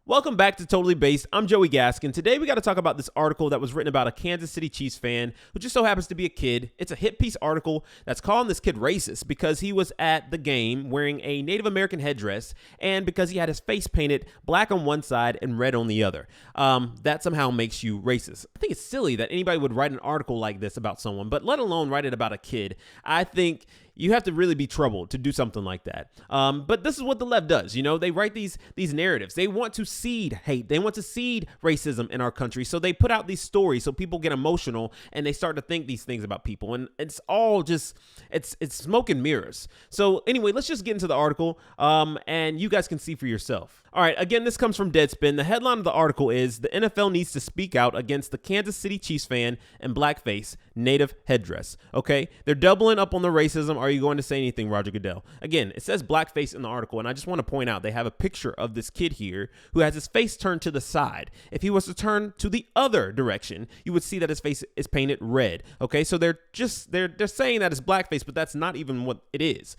Welcome back to Totally Based. I'm Joey Gaskin. Today we got to talk about this article that was written about a Kansas City Chiefs fan who just so happens to be a kid. It's a hit piece article that's calling this kid racist because he was at the game wearing a Native American headdress and because he had his face painted black on one side and red on the other. That somehow makes you racist. I think it's silly that anybody would write an article like this about someone, but let alone write it about a kid. I think you have to really be troubled to do something like that. But this is what the left does. You know, they write these narratives. They want to seed hate. They want to seed racism in our country. So they put out these stories so people get emotional and they start to think these things about people. And it's all just, it's smoke and mirrors. So anyway, let's just get into the article and you guys can see for yourself. All right, again, this comes from Deadspin. The headline of the article is, "The NFL needs to speak out against the Kansas City Chiefs fan and blackface native headdress." Okay, they're doubling up on the racism. Are you going to say anything, Roger Goodell? Again, it says blackface in the article, and I just want to point out they have a picture of this kid here who has his face turned to the side. If he was to turn to the other direction, you would see that his face is painted red. Okay, so they're saying that it's blackface, but that's not even what it is.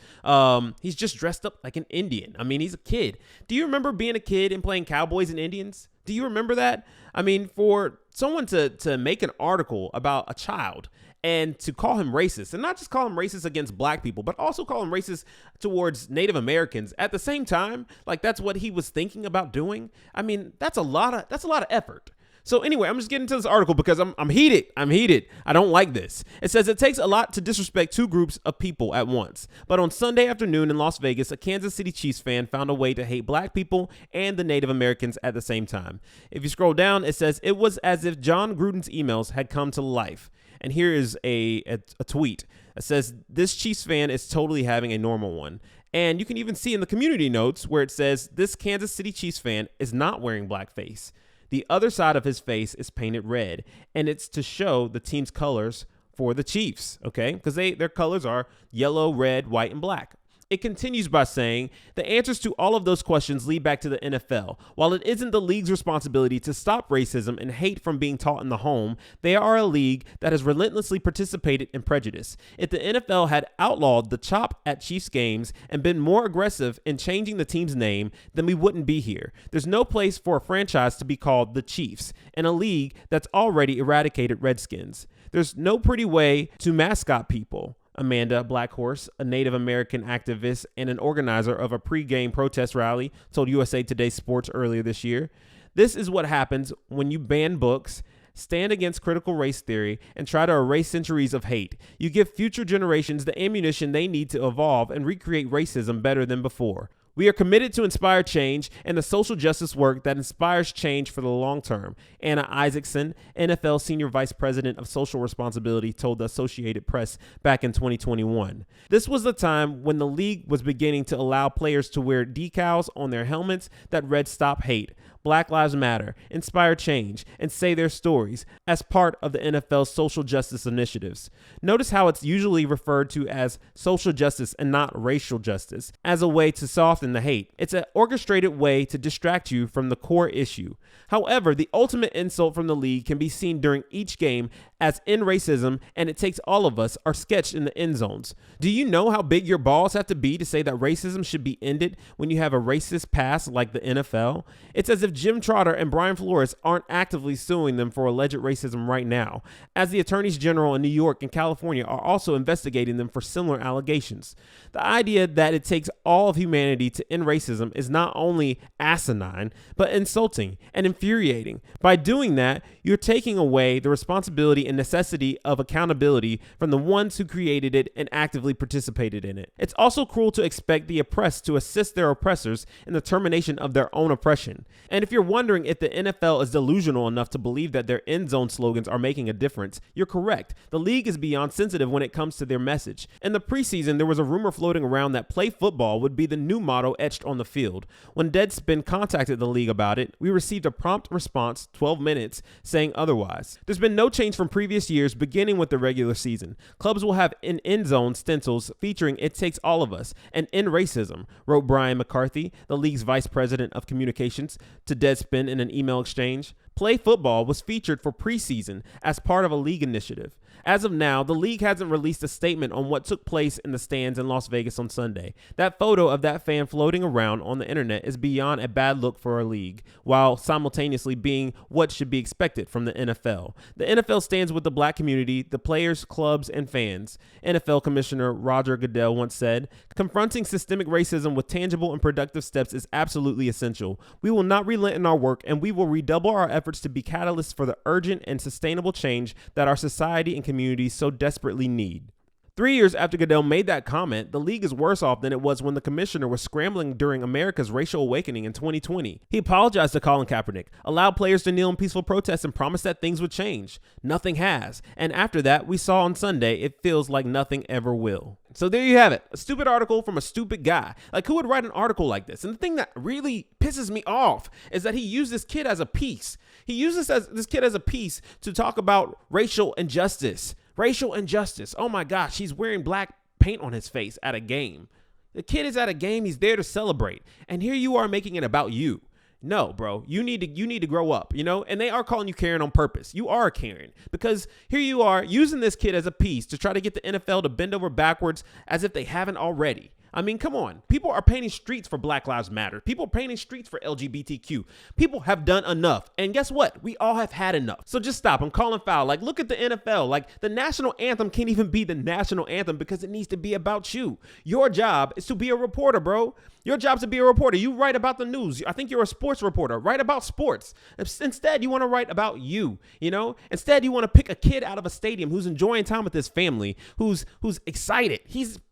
He's just dressed up like an Indian. I mean, he's a kid. Do you remember being a kid and playing cowboys and Indians? Do you remember that? I mean, for someone to make an article about a child and to call him racist, and not just call him racist against black people, but also call him racist towards Native Americans at the same time, like that's what he was thinking about doing. I mean, that's a lot of effort. So anyway, I'm just getting to this article because I'm heated. I don't like this. It says it takes a lot to disrespect two groups of people at once. But on Sunday afternoon in Las Vegas, a Kansas City Chiefs fan found a way to hate black people and the Native Americans at the same time. If you scroll down, it says it was as if John Gruden's emails had come to life. And here is a tweet. It says, "This Chiefs fan is totally having a normal one." And you can even see in the community notes where it says, "This Kansas City Chiefs fan is not wearing blackface. The other side of his face is painted red, and it's to show the team's colors for the Chiefs," okay? Because their colors are yellow, red, white, and black. It continues by saying, "The answers to all of those questions lead back to the NFL. While it isn't the league's responsibility to stop racism and hate from being taught in the home, they are a league that has relentlessly participated in prejudice. If the NFL had outlawed the chop at Chiefs games and been more aggressive in changing the team's name, then we wouldn't be here. There's no place for a franchise to be called the Chiefs in a league that's already eradicated Redskins. There's no pretty way to mascot people." Amanda Blackhorse, a Native American activist and an organizer of a pre-game protest rally, told USA Today Sports earlier this year. "This is what happens when you ban books, stand against critical race theory, and try to erase centuries of hate. You give future generations the ammunition they need to evolve and recreate racism better than before. We are committed to inspire change and the social justice work that inspires change for the long term," Anna Isaacson, NFL Senior Vice President of Social Responsibility, told the Associated Press back in 2021. "This was the time when the league was beginning to allow players to wear decals on their helmets that read 'Stop Hate,' 'Black Lives Matter,' 'Inspire Change,' and say their stories as part of the NFL's social justice initiatives. Notice how it's usually referred to as social justice and not racial justice, as a way to soften the hate. It's an orchestrated way to distract you from the core issue. However, the ultimate insult from the league can be seen during each game as in racism, and it takes all of us, are sketched in the end zones. Do you know how big your balls have to be to say that racism should be ended when you have a racist past like the NFL? It's as if Jim Trotter and Brian Flores aren't actively suing them for alleged racism right now, as the attorneys general in New York and California are also investigating them for similar allegations. The idea that it takes all of humanity to end racism is not only asinine, but insulting and infuriating. By doing that, you're taking away the responsibility and necessity of accountability from the ones who created it and actively participated in it. It's also cruel to expect the oppressed to assist their oppressors in the termination of their own oppression. And if you're wondering if the NFL is delusional enough to believe that their end zone slogans are making a difference, you're correct. The league is beyond sensitive when it comes to their message. In the preseason, there was a rumor floating around that "play football" would be the new motto etched on the field. When Deadspin contacted the league about it, we received a prompt response, 12 minutes, saying otherwise. There's been no change from previous years, beginning with the regular season. Clubs will have an end zone stencils featuring "It takes all of us" and "End racism," wrote Brian McCarthy, the league's vice president of communications, to Deadspin in an email exchange. Play Football was featured for preseason as part of a league initiative. As of now, the league hasn't released a statement on what took place in the stands in Las Vegas on Sunday. That photo of that fan floating around on the internet is beyond a bad look for a league, while simultaneously being what should be expected from the NFL. The NFL stands with the black community, the players, clubs, and fans. NFL Commissioner Roger Goodell once said, "Confronting systemic racism with tangible and productive steps is absolutely essential. We will not relent in our work, and we will redouble our efforts to be catalysts for the urgent and sustainable change that our society and communities so desperately need." 3 years after Goodell made that comment, the league is worse off than it was when the commissioner was scrambling during America's racial awakening in 2020. He apologized to Colin Kaepernick, allowed players to kneel in peaceful protests, and promised that things would change. Nothing has. And after that, we saw on Sunday, it feels like nothing ever will. So there you have it. A stupid article from a stupid guy. Like, who would write an article like this? And the thing that really pisses me off is that he used this kid as a piece. He uses this kid as a piece to talk about racial injustice. Racial injustice. Oh my gosh, he's wearing black paint on his face at a game. The kid is at a game. He's there to celebrate. And here you are making it about you. No, bro, you need to grow up, you know? And they are calling you Carron on purpose. You are a Carron because here you are using this kid as a piece to try to get the NFL to bend over backwards as if they haven't already. I mean, come on. People are painting streets for Black Lives Matter. People are painting streets for LGBTQ. People have done enough. And guess what? We all have had enough. So just stop. I'm calling foul. Like, look at the NFL. Like, the national anthem can't even be the national anthem because it needs to be about you. Your job is to be a reporter, bro. Your job is to be a reporter. You write about the news. I think you're a sports reporter. Write about sports. Instead, you want to write about you, you know? Instead, you want to pick a kid out of a stadium who's enjoying time with his family, who's excited.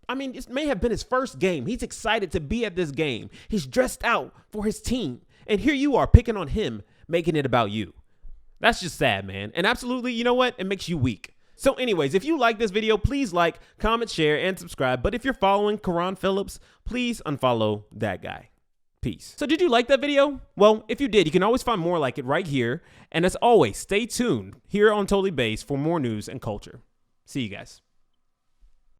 It may have been his first game. He's excited to be at this game. He's dressed out for his team. And here you are picking on him, making it about you. That's just sad, man. And absolutely, you know what? It makes you weak. So anyways, if you like this video, please like, comment, share, and subscribe. But if you're following Carron Phillips, please unfollow that guy. Peace. So did you like that video? Well, if you did, you can always find more like it right here. And as always, stay tuned here on Totally Based for more news and culture. See you guys.